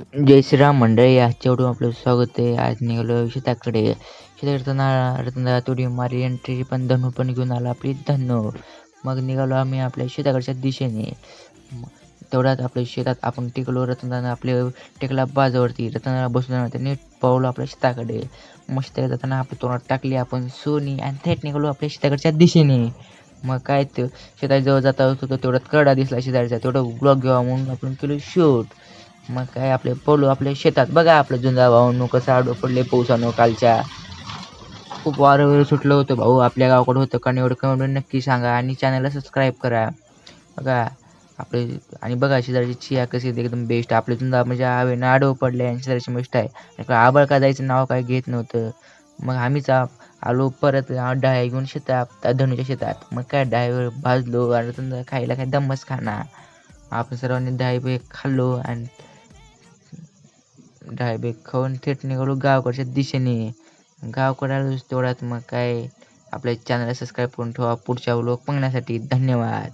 जय श्रीराम मंडळी, आजच्या व्हिडिओ आपलं स्वागत आहे. आज निघालो शेताकडे. रतनदा थोडी मारी एंट्री पण धनू पण घेऊन आला आपली धनू. मग निघालो आम्ही आपल्या शेताकडच्या दिशेने. तेवढ्यात आपल्या शेतात आपण टिकलो. रतनदानं आपल्या टेकला बाजावरती. रतनदाला बसून नीट पळवलो आपल्या शेताकडे. मस्त जाताना आपल्या तोंडात टाकली आपण सोनी आणि थेट निघालो आपल्या शेताकडच्या दिशेने. मग काय ते शेताजवळ जाता होतं तेवढ्यात करडा दिसला शेजारचा. तेवढं ब्लॉग घ्यावा म्हणून आपण केलं शूट. मग काय आपले पळू आपल्या शेतात. बघा आपलं जुंजा भाऊ कसं आडो पडले पावसानं कालच्या. खूप वारं वगैरे सुटलं होतं भाऊ. आपल्या गावाकडं होतं का नाही एवढं कमेंट नक्की सांगा आणि चॅनलला सबस्क्राईब करा. बघा आपले आणि बघा शेजारची चिया कशी एकदम बेस्ट. आपले जुंजा म्हणजे हवेनं आडवं पडले आणि शेजारची मस्त आहे. आबळ का जायचं नाव काय घेत नव्हतं. मग आम्हीच आलो परत डाळ घेऊन शेतात धनुच्या शेतात. मग काय डाळीवर भाजलो आणि तुमचा खायला काय दम्मच खाना. आपण सर्वांनी डाळी खाल्लो आणि डाळी खाऊन थेट निघालो गावाकडच्या दिशेने. गावाकडे आलो तेवढ्यात मग काय आपल्या चॅनलला सबस्क्राईब करून ठेवा पुढच्या व्लॉग बघण्यासाठी. धन्यवाद.